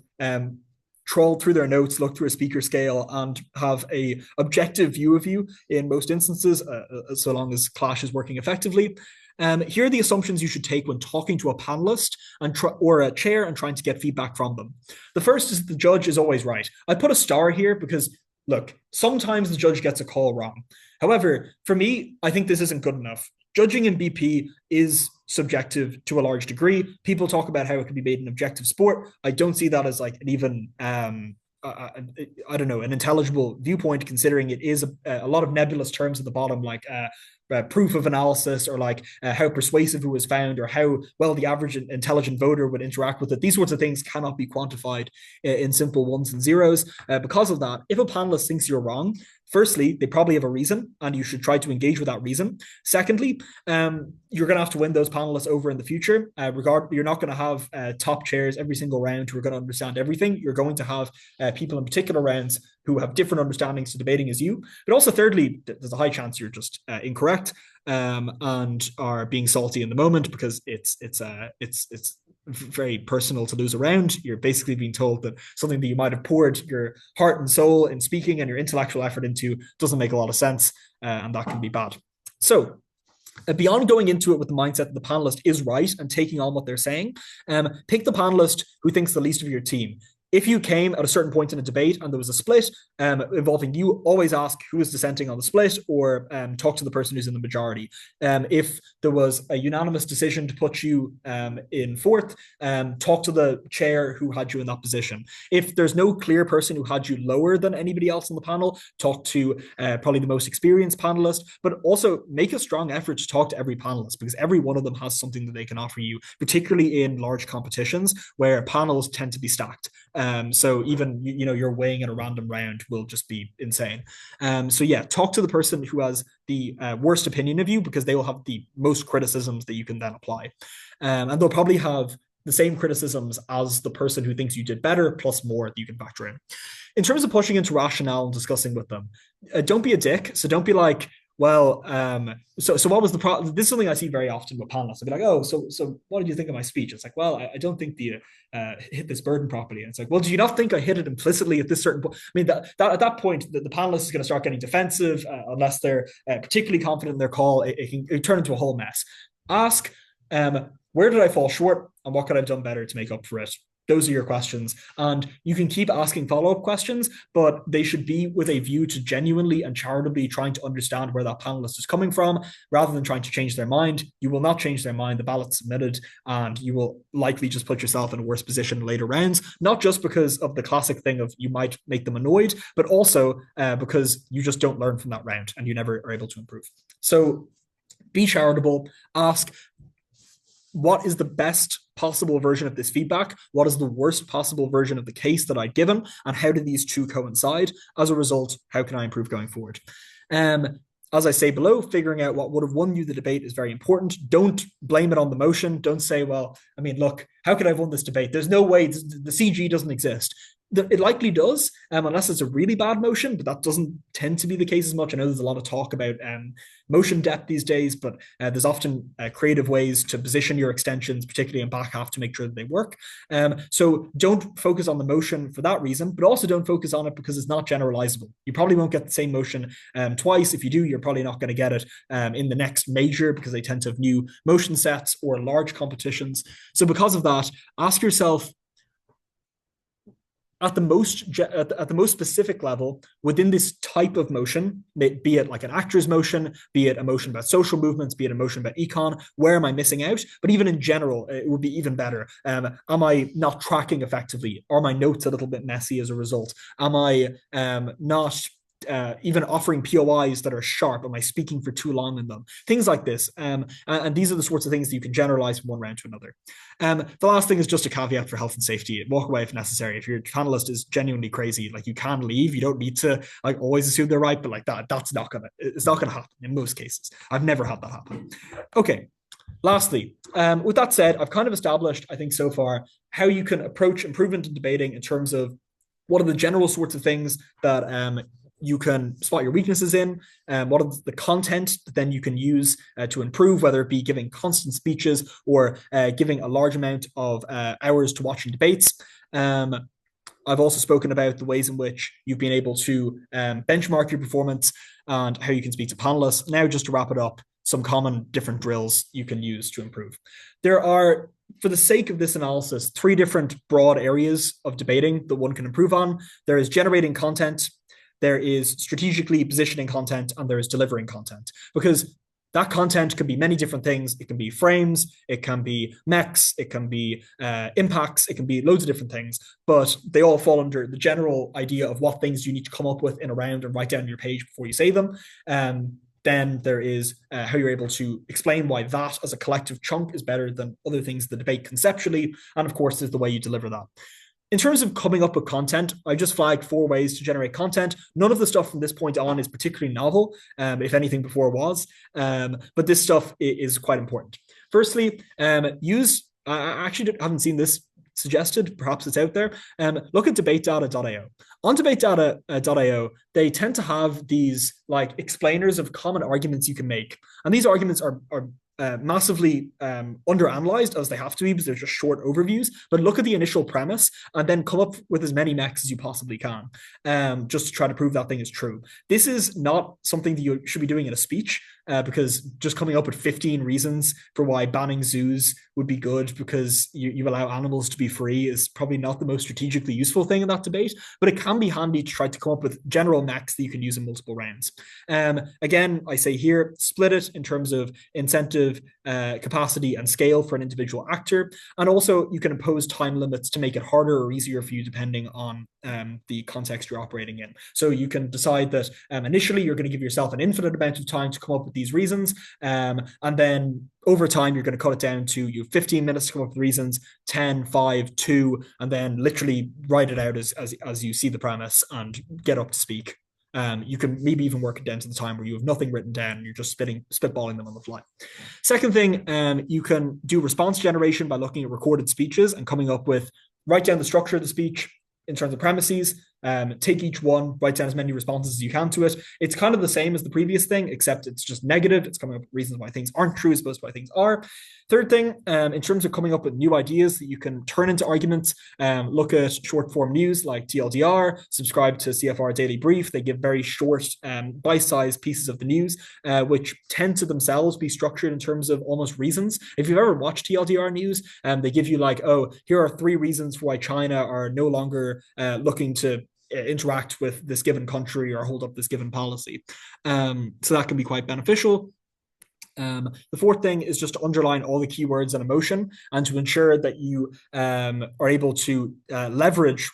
trawled through their notes, looked through a speaker scale, and have a objective view of you in most instances, so long as Clash is working effectively. Here are the assumptions you should take when talking to a panelist or a chair and trying to get feedback from them. The first is that the judge is always right. I put a star here because, look, sometimes the judge gets a call wrong. However, for me, I think this isn't good enough. Judging in BP is subjective to a large degree. People talk about how it can be made an objective sport. I don't see that as like an even I don't know, an intelligible viewpoint, considering it is a lot of nebulous terms at the bottom, like proof of analysis, or like how persuasive it was found, or how well the average intelligent voter would interact with it. These sorts of things cannot be quantified in simple ones and zeros. Because of that, if a panelist thinks you're wrong, firstly, they probably have a reason, and you should try to engage with that reason. Secondly, you're going to have to win those panelists over in the future. You're not going to have top chairs every single round who are going to understand everything. You're going to have people in particular rounds who have different understandings to debating as you. But also, thirdly, there's a high chance you're just incorrect and are being salty in the moment because it's very personal to lose a round. You're basically being told that something that you might have poured your heart and soul in speaking and your intellectual effort into doesn't make a lot of sense, and that can be bad. So beyond going into it with the mindset that the panelist is right and taking on what they're saying, pick the panelist who thinks the least of your team. If you came at a certain point in a debate and there was a split involving you, always ask who is dissenting on the split, or talk to the person who's in the majority. If there was a unanimous decision to put you in fourth, talk to the chair who had you in that position. If there's no clear person who had you lower than anybody else on the panel, talk to probably the most experienced panelist, but also make a strong effort to talk to every panelist, because every one of them has something that they can offer you, particularly in large competitions where panels tend to be stacked. So even, you're weighing in a random round will just be insane. So yeah, talk to the person who has the worst opinion of you, because they will have the most criticisms that you can then apply. And they'll probably have the same criticisms as the person who thinks you did better, plus more that you can factor in. In terms of pushing into rationale and discussing with them, don't be a dick. So don't be like, well, so what was the problem? This is something I see very often with panelists. I'll be like, oh, so what did you think of my speech? It's like, well, I don't think you hit this burden properly. And it's like, well, do you not think I hit it implicitly at this certain point? I mean, that at that point, the panelist is going to start getting defensive unless they're particularly confident in their call. It can turn into a whole mess. Ask, where did I fall short, and what could I have done better to make up for it? those are your questions. And you can keep asking follow-up questions, but they should be with a view to genuinely and charitably trying to understand where that panelist is coming from, rather than trying to change their mind. You will not change their mind. The ballot's submitted, and you will likely just put yourself in a worse position in later rounds, not just because of the classic thing of you might make them annoyed, but also because you just don't learn from that round and you never are able to improve. So be charitable, ask, what is the best possible version of this feedback? What is the worst possible version of the case that I'd given? And how do these two coincide? As a result, how can I improve going forward? As I say below, figuring out what would have won you the debate is very important. Don't blame it on the motion. Don't say, well, I mean, look, how could I have won this debate? There's no way, the CG doesn't exist. It likely does, unless it's a really bad motion, but that doesn't tend to be the case as much. I know there's a lot of talk about motion depth these days, but there's often creative ways to position your extensions, particularly in back half, to make sure that they work. So don't focus on the motion for that reason, but also don't focus on it because it's not generalizable. You probably won't get the same motion twice. If you do, you're probably not going to get it in the next major, because they tend to have new motion sets or large competitions. So because of that, ask yourself, at the most specific level, within this type of motion, be it like an actor's motion, be it a motion about social movements, be it a motion about econ, where am I missing out? But even in general, it would be even better. Am I not tracking effectively? Are my notes a little bit messy as a result? Am I not even offering POIs that are sharp? Am I speaking for too long in them? Things like this. And these are the sorts of things that you can generalize from one round to another. The last thing is just a caveat for health and safety. Walk away if necessary. If your panelist is genuinely crazy, like, you can leave. You don't need to like always assume they're right, but like it's not gonna happen in most cases. I've never had that happen. Okay. Lastly, with that said, I've kind of established, I think so far, how you can approach improvement in debating in terms of what are the general sorts of things that you can spot your weaknesses in, what are the content that then you can use to improve, whether it be giving constant speeches or giving a large amount of hours to watching debates. I've also spoken about the ways in which you've been able to benchmark your performance and how you can speak to panelists. Now, just to wrap it up, some common different drills you can use to improve. There are, for the sake of this analysis, 3 different broad areas of debating that one can improve on. There is generating content, there is strategically positioning content, and there is delivering content. Because that content can be many different things. It can be frames, it can be mechs, it can be impacts, it can be loads of different things, but they all fall under the general idea of what things you need to come up with in a round and write down on your page before you say them. Then there is how you're able to explain why that as a collective chunk is better than other things in the debate conceptually. And of course, there's the way you deliver that. In terms of coming up with content, I just flagged 4 ways to generate content. None of the stuff from this point on is particularly novel, if anything before was, but this stuff is quite important. Firstly, I actually haven't seen this suggested, perhaps it's out there. Look at debatedata.io. On debatedata.io, they tend to have these like explainers of common arguments you can make. And these arguments are massively underanalyzed, as they have to be, because they're just short overviews. But look at the initial premise and then come up with as many mechs as you possibly can, just to try to prove that thing is true. This is not something that you should be doing in a speech, because just coming up with 15 reasons for why banning zoos would be good because you allow animals to be free is probably not the most strategically useful thing in that debate, but it can be handy to try to come up with general mechs that you can use in multiple rounds. Again, I say here, split it in terms of incentive, capacity, and scale for an individual actor. And also you can impose time limits to make it harder or easier for you depending on the context you're operating in. So you can decide that initially you're going to give yourself an infinite amount of time to come up with these reasons, and then over time you're going to cut it down to you have 15 minutes to come up with reasons, 10, 5, 2, and then literally write it out as you see the premise and get up to speak. You can maybe even work it down to the time where you have nothing written down and you're just spitballing them on the fly. Second thing, you can do response generation by looking at recorded speeches and coming up with, write down the structure of the speech in terms of premises, take each one, write down as many responses as you can to it. It's kind of the same as the previous thing, except it's just negative. It's coming up with reasons why things aren't true as opposed to why things are. Third thing, in terms of coming up with new ideas that you can turn into arguments, look at short form news like TLDR, subscribe to CFR Daily Brief. They give very short, bite-sized pieces of the news, which tend to themselves be structured in terms of almost reasons. If you've ever watched TLDR news, they give you like, oh, here are 3 reasons for why China are no longer looking to interact with this given country or hold up this given policy. So that can be quite beneficial. The fourth thing is just to underline all the keywords and emotion, and to ensure that you are able to leverage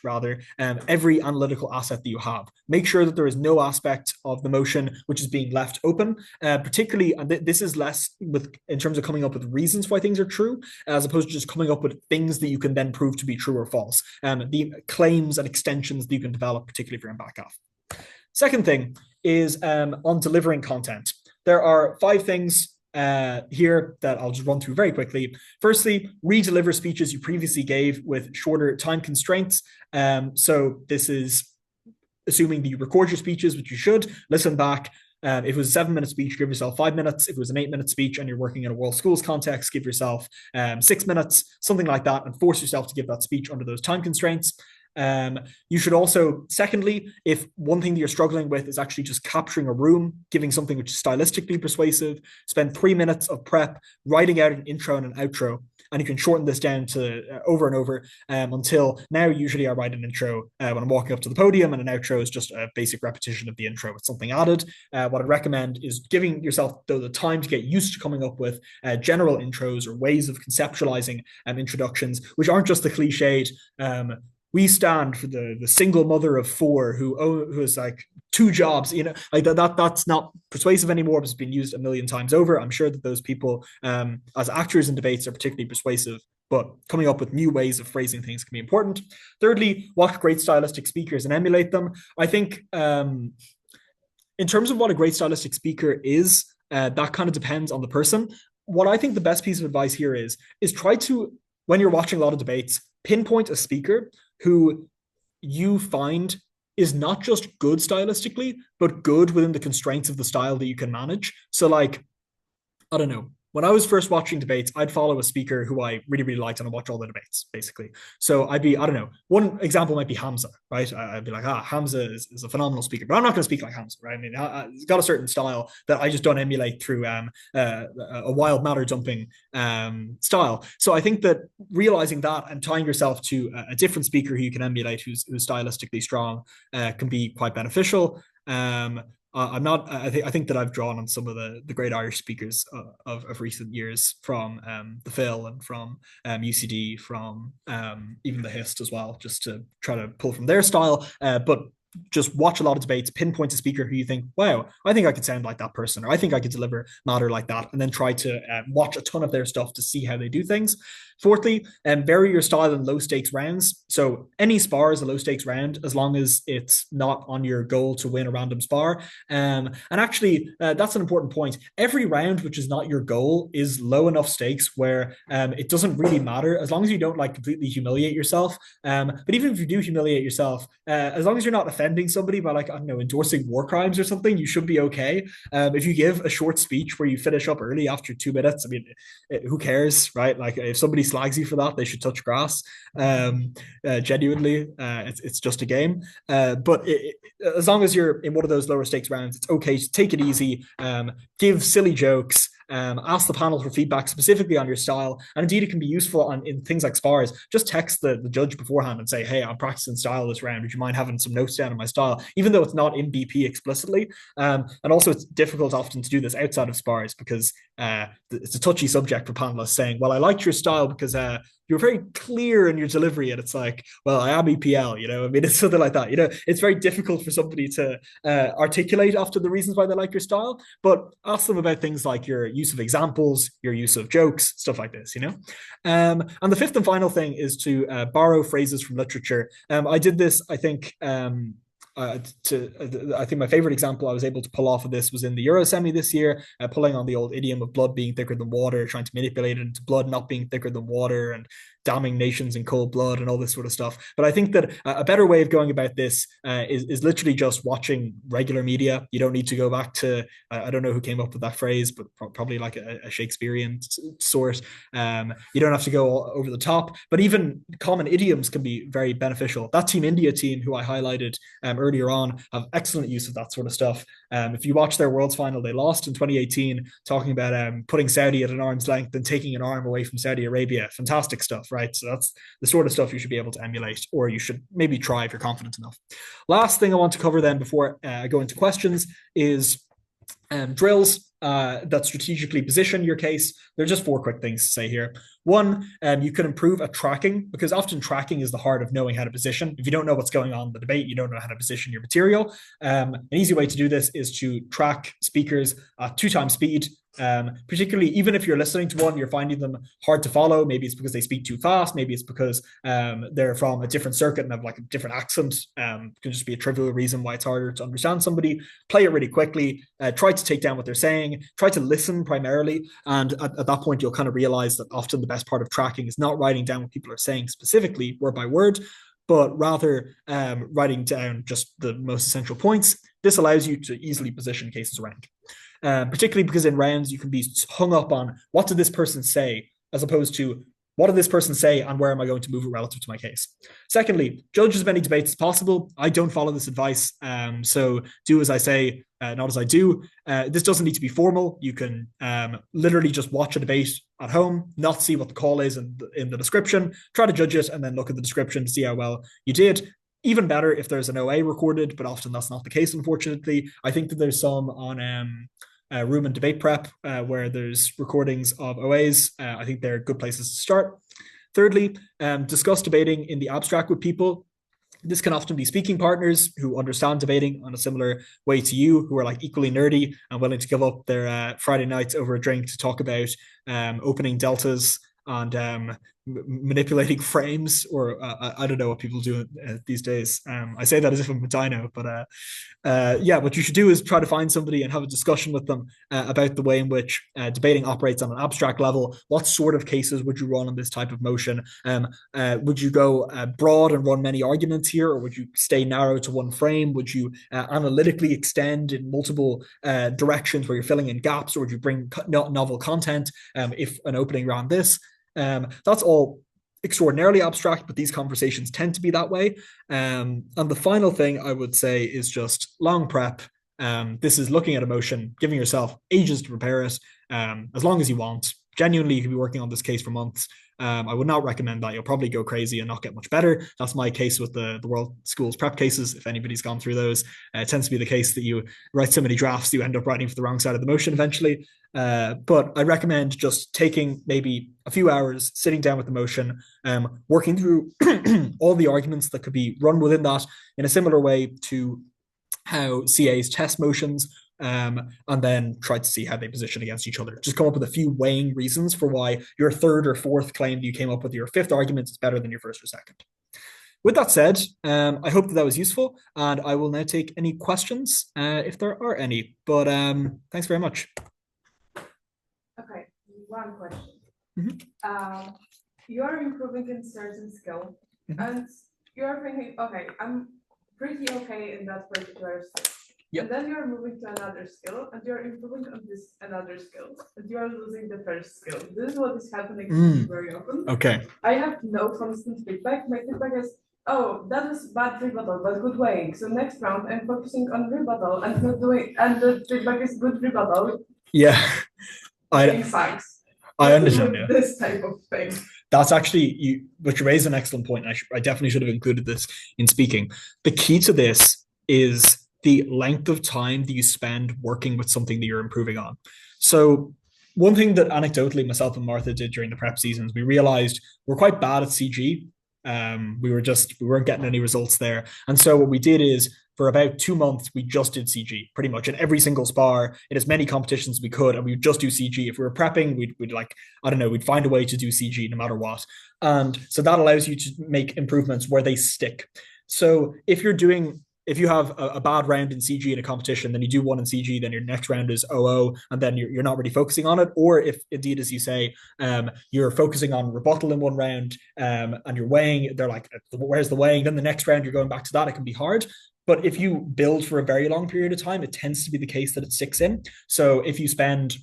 every analytical asset that you have. Make sure that there is no aspect of the motion which is being left open, particularly, and this is less in terms of coming up with reasons why things are true, as opposed to just coming up with things that you can then prove to be true or false. The claims and extensions that you can develop, particularly if you're in back half. Second thing is on delivering content. There are 5 things here that I'll just run through very quickly. Firstly, re-deliver speeches you previously gave with shorter time constraints. So this is assuming that you record your speeches, which you should. Listen back. If it was a 7-minute speech, give yourself 5 minutes. If it was an 8-minute speech and you're working in a world schools context, give yourself 6 minutes, something like that, and force yourself to give that speech under those time constraints. You should also, secondly, if one thing that you're struggling with is actually just capturing a room, giving something which is stylistically persuasive, spend 3 minutes of prep, writing out an intro and an outro, and you can shorten this down to over and over until now. Usually I write an intro when I'm walking up to the podium, and an outro is just a basic repetition of the intro with something added. What I'd recommend is giving yourself the time to get used to coming up with general intros or ways of conceptualizing introductions, which aren't just the cliched we stand for the single mother of 4 who has like 2 jobs, like that's not persuasive anymore. It's been used a million times over. I'm sure that those people as actors in debates are particularly persuasive, but coming up with new ways of phrasing things can be important. Thirdly, watch great stylistic speakers and emulate them. I think in terms of what a great stylistic speaker is, that kind of depends on the person. What I think the best piece of advice here is try to, when you're watching a lot of debates, pinpoint a speaker who you find is not just good stylistically, but good within the constraints of the style that you can manage. So like, I don't know, when I was first watching debates, I'd follow a speaker who I really, really liked, and I'd watch all the debates, basically. So I'd be, I don't know, one example might be Hamza, right? I'd be like, Hamza is a phenomenal speaker, but I'm not going to speak like Hamza, right? I mean, he's got a certain style that I just don't emulate through a wild matter dumping style. So I think that realizing that and tying yourself to a different speaker who you can emulate, who's stylistically strong, can be quite beneficial. I think that I've drawn on some of the great Irish speakers of recent years, from the Phil and from UCD, from even the Hist as well, just to try to pull from their style. But just watch a lot of debates, pinpoint a speaker who you think, wow, I think I could sound like that person, or I think I could deliver matter like that, and then try to watch a ton of their stuff to see how they do things. Fourthly, vary your style in low stakes rounds. So any spar is a low stakes round, as long as it's not on your goal to win a random spar. And actually, that's an important point. Every round which is not your goal is low enough stakes where it doesn't really matter, as long as you don't like completely humiliate yourself. But even if you do humiliate yourself, as long as you're not offending somebody by, like, I don't know, endorsing war crimes or something, you should be okay. If you give a short speech where you finish up early after 2 minutes, I mean, who cares, right? Like, if somebody slags you for that, they should touch grass. Genuinely, it's just a game. But as long as you're in one of those lower stakes rounds, it's okay to take it easy, give silly jokes, ask the panel for feedback specifically on your style. And indeed, it can be useful in things like spars. Just text the judge beforehand and say, hey, I'm practicing style this round. Would you mind having some notes down on my style? Even though it's not in BP explicitly. And also, it's difficult often to do this outside of spars, because it's a touchy subject for panelists saying, well, I liked your style because you're very clear in your delivery. And it's like, well, I am EPL, I mean, it's something like that. It's very difficult for somebody to articulate often the reasons why they like your style, but ask them about things like your use of examples, your use of jokes, stuff like this, And the fifth and final thing is to borrow phrases from literature. I did this, I think, I think my favorite example I was able to pull off of this was in the Euro semi this year, pulling on the old idiom of blood being thicker than water, trying to manipulate it into blood not being thicker than water, and damning nations in cold blood and all this sort of stuff. But I think that a better way of going about this is literally just watching regular media. You don't need to go back to, I don't know who came up with that phrase, but probably like a Shakespearean sort. You don't have to go over the top, but even common idioms can be very beneficial. That Team India team, who I highlighted earlier on, have excellent use of that sort of stuff. If you watch their Worlds final, they lost in 2018, talking about putting Saudi at an arm's length and taking an arm away from Saudi Arabia. Fantastic stuff, right? So that's the sort of stuff you should be able to emulate, or you should maybe try if you're confident enough. Last thing I want to cover then before I go into questions is drills that strategically position your case. There are just 4 quick things to say here. One, you can improve at tracking, because often tracking is the heart of knowing how to position. If you don't know what's going on in the debate, you don't know how to position your material. An easy way to do this is to track speakers at 2 times speed. Particularly, even if you're listening to one, you're finding them hard to follow. Maybe it's because they speak too fast. Maybe it's because they're from a different circuit and have like a different accent. It can just be a trivial reason why it's harder to understand somebody. Play it really quickly. Try to take down what they're saying. Try to listen primarily. And at that point, you'll kind of realize that often the best part of tracking is not writing down what people are saying specifically, word by word, but rather writing down just the most essential points. This allows you to easily position cases around. Particularly because in rounds, you can be hung up on what did this person say, as opposed to what did this person say and where am I going to move it relative to my case. Secondly, judge as many debates as possible. I don't follow this advice, so do as I say, not as I do. This doesn't need to be formal. You can literally just watch a debate at home, not see what the call is in the description, try to judge it, and then look at the description to see how well you did. Even better if there's an OA recorded, but often that's not the case, unfortunately. I think that there's some on Room and Debate Prep where there's recordings of OAs. I think they're good places to start. Thirdly, discuss debating in the abstract with people. This can often be speaking partners who understand debating on a similar way to you, who are like equally nerdy and willing to give up their Friday nights over a drink to talk about opening deltas and manipulating frames, or I don't know what people do these days. I say that as if I'm a dino, but yeah, what you should do is try to find somebody and have a discussion with them about the way in which debating operates on an abstract level. What sort of cases would you run on this type of motion? Would you go broad and run many arguments here, or would you stay narrow to one frame? Would you analytically extend in multiple directions where you're filling in gaps, or would you bring novel content if an opening ran this? That's all extraordinarily abstract, but these conversations tend to be that way. And the final thing I would say is just long prep. This is looking at a motion, giving yourself ages to prepare it, as long as you want. Genuinely, you could be working on this case for months. I would not recommend that. You'll probably go crazy and not get much better. That's my case with the World Schools prep cases. If anybody's gone through those, it tends to be the case that you write so many drafts, you end up writing for the wrong side of the motion eventually. But I recommend just taking maybe a few hours, sitting down with the motion, working through all the arguments that could be run within that in a similar way to how CAs test motions, and then try to see how they position against each other. Just come up with a few weighing reasons for why your third or fourth claim that you came up with, your fifth argument, is better than your first or second. With that said, I hope that was useful, and I will now take any questions if there are any. But thanks very much. Okay, one question. Mm-hmm. You are improving in certain skill, mm-hmm. and you are thinking, okay, I'm pretty okay in that particular skill. Yep. And then you're moving to another skill, and you're improving on this another skill, and you are losing the first skill. This is what is happening very often. Okay. I have no constant feedback. My feedback is, oh, that was bad rebuttal, but good weighing. So next round, I'm focusing on rebuttal and not doing, and the feedback is good rebuttal. Yeah. I understand. Yeah. This type of thing. That's actually but you raise an excellent point. I definitely should have included this in speaking. The key to this is the length of time that you spend working with something that you're improving on. So one thing that anecdotally myself and Martha did during the prep seasons, we realized we're quite bad at CG. We weren't getting any results there. And so what we did is for about 2 months, we just did CG pretty much in every single spar, in as many competitions as we could. And we would just do CG. If we were prepping, we'd like, I don't know, we'd find a way to do CG no matter what. And so that allows you to make improvements where they stick. So if you're doing if you have a bad round in CG in a competition, then you do one in CG, then your next round is 0-0, and then you're not really focusing on it. Or if indeed, as you say, you're focusing on rebuttal in one round, and you're weighing, they're like, where's the weighing? Then the next round you're going back to that. It can be hard. But if you build for a very long period of time, it tends to be the case that it sticks in. So if you spend,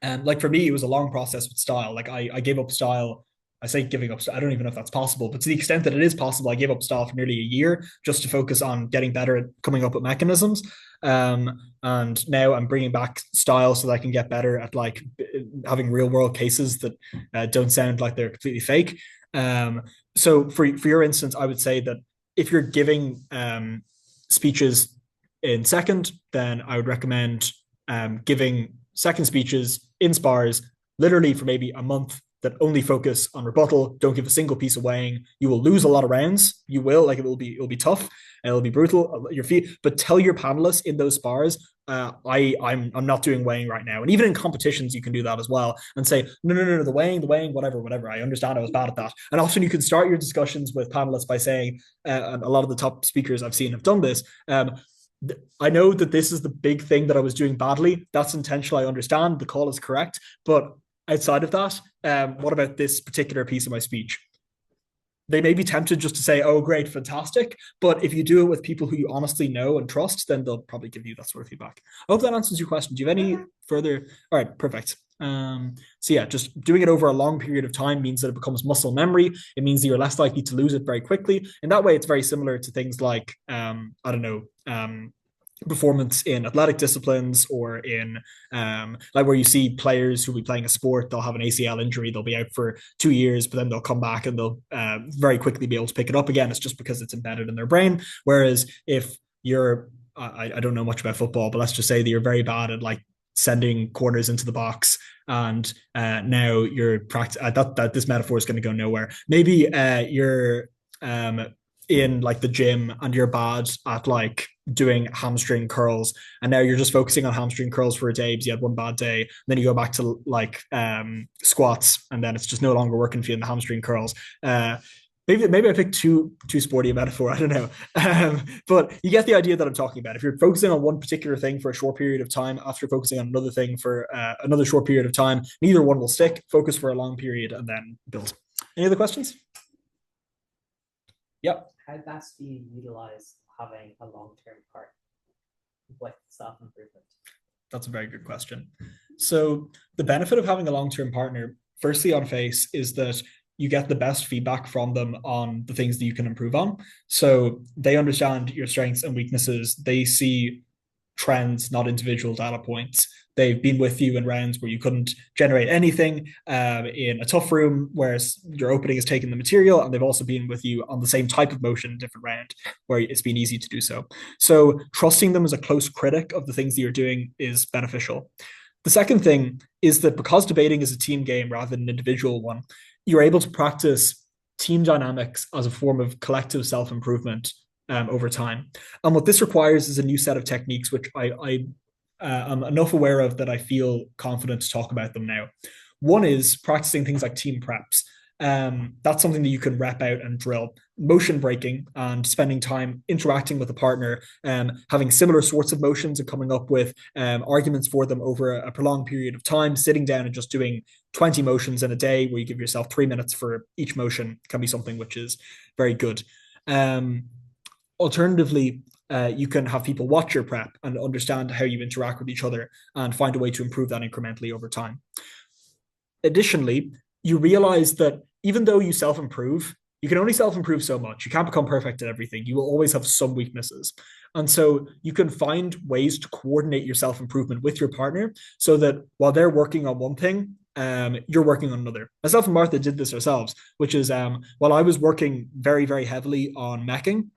like for me, it was a long process with style. Like I gave up style. I say giving up, I don't even know if that's possible, but to the extent that it is possible, I gave up style for nearly a year just to focus on getting better at coming up with mechanisms. And now I'm bringing back style so that I can get better at like having real world cases that don't sound like they're completely fake. So for your instance, I would say that if you're giving speeches in second, then I would recommend giving second speeches in spars literally for maybe a month that only focus on rebuttal. Don't give a single piece of weighing. You will lose a lot of rounds. You will, like it'll be tough and it'll be brutal. Your feet, but tell your panelists in those spars, I'm not doing weighing right now. And even in competitions, you can do that as well and say, no, the weighing, whatever. I understand I was bad at that. And often you can start your discussions with panelists by saying, a lot of the top speakers I've seen have done this. I know that this is the big thing that I was doing badly. That's intentional. I understand the call is correct, but outside of that, what about this particular piece of my speech? They may be tempted just to say, oh, great, fantastic. But if you do it with people who you honestly know and trust, then they'll probably give you that sort of feedback. I hope that answers your question. Do you have any further? All right, perfect. So yeah, just doing it over a long period of time means that it becomes muscle memory. It means that you're less likely to lose it very quickly. In that way, it's very similar to things like, performance in athletic disciplines or in like where you see players who'll be playing a sport, they'll have an ACL injury, they'll be out for 2 years, but then they'll come back and they'll very quickly be able to pick it up again. It's just because it's embedded in their brain. Whereas if you're, I don't know much about football, but let's just say that you're very bad at like sending corners into the box, and now you're that this metaphor is going to go nowhere. Maybe you're in like the gym and you're bad at like doing hamstring curls, and now you're just focusing on hamstring curls for a day because you had one bad day, and then you go back to like squats, and then it's just no longer working for you in the hamstring curls. Maybe I picked too sporty a metaphor, I don't know. But you get the idea that I'm talking about. If you're focusing on one particular thing for a short period of time after focusing on another thing for another short period of time, neither one will stick. Focus for a long period and then build. Any other questions? Yep. How best do you utilize having a long-term part with self-improvement? That's a very good question. So the benefit of having a long-term partner, firstly on face, is that you get the best feedback from them on the things that you can improve on. So they understand your strengths and weaknesses. They see trends, not individual data points. They've been with you in rounds where you couldn't generate anything in a tough room, whereas your opening has taken the material, and they've also been with you on the same type of motion in a different round where it's been easy to do so. So trusting them as a close critic of the things that you're doing is beneficial. The second thing is that because debating is a team game rather than an individual one, you're able to practice team dynamics as a form of collective self-improvement over time. And what this requires is a new set of techniques, which I am enough aware of that I feel confident to talk about them now. One is practicing things like team preps. That's something that you can rep out and drill. Motion breaking and spending time interacting with a partner, having similar sorts of motions and coming up with arguments for them over a prolonged period of time, sitting down and just doing 20 motions in a day where you give yourself 3 minutes for each motion can be something which is very good. Alternatively, you can have people watch your prep and understand how you interact with each other and find a way to improve that incrementally over time. Additionally, you realize that even though you self-improve, you can only self-improve so much. You can't become perfect at everything. You will always have some weaknesses. And so you can find ways to coordinate your self-improvement with your partner so that while they're working on one thing, you're working on another. Myself and Martha did this ourselves, which is while I was working very, very heavily on meching,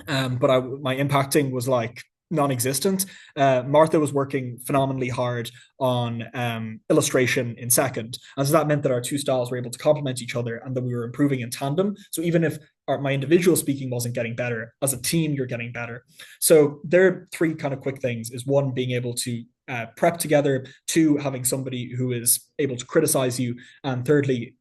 but my impacting was like non-existent. Martha was working phenomenally hard on illustration in second. And so that meant that our two styles were able to complement each other and that we were improving in tandem. So even if my individual speaking wasn't getting better, as a team, you're getting better. So there are three kind of quick things is one, being able to prep together, two, having somebody who is able to criticize you, and thirdly,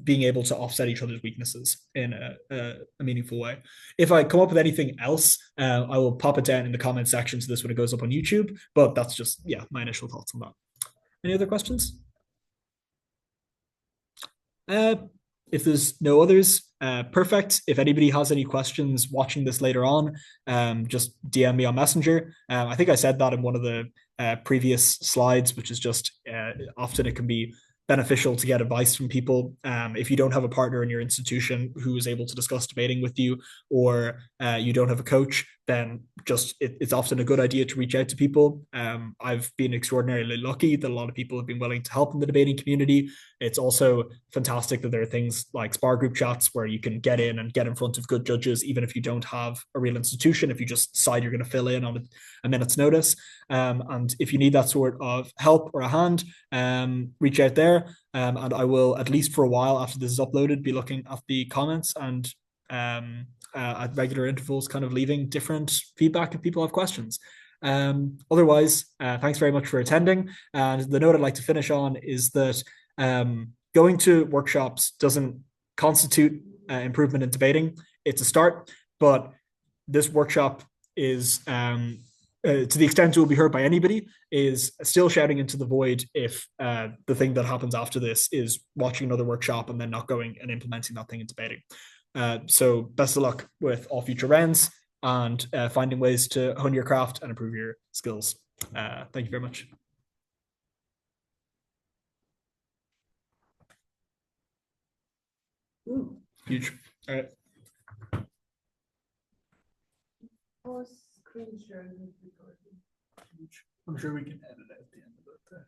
being able to offset each other's weaknesses in a meaningful way. If I come up with anything else, I will pop it down in the comment section to this when it goes up on YouTube. But that's just, yeah, my initial thoughts on that. Any other questions? If there's no others, perfect. If anybody has any questions watching this later on, just DM me on Messenger. I think I said that in one of the previous slides, which is just often it can be beneficial to get advice from people. If you don't have a partner in your institution who is able to discuss debating with you, or you don't have a coach, then just it's often a good idea to reach out to people. I've been extraordinarily lucky that a lot of people have been willing to help in the debating community. It's also fantastic that there are things like spar group chats where you can get in and get in front of good judges, even if you don't have a real institution, if you just decide you're going to fill in on a minute's notice. And if you need that sort of help or a hand, reach out there. And I will, at least for a while after this is uploaded, be looking at the comments and at regular intervals, kind of leaving different feedback if people have questions. Otherwise, thanks very much for attending. And the note I'd like to finish on is that going to workshops doesn't constitute improvement in debating. It's a start, but this workshop is, to the extent it will be heard by anybody, is still shouting into the void if the thing that happens after this is watching another workshop and then not going and implementing that thing in debating. So best of luck with all future rounds and finding ways to hone your craft and improve your skills. Thank you very much. Ooh, huge. All right. Screen sharing. I'm sure we can edit out the end of it.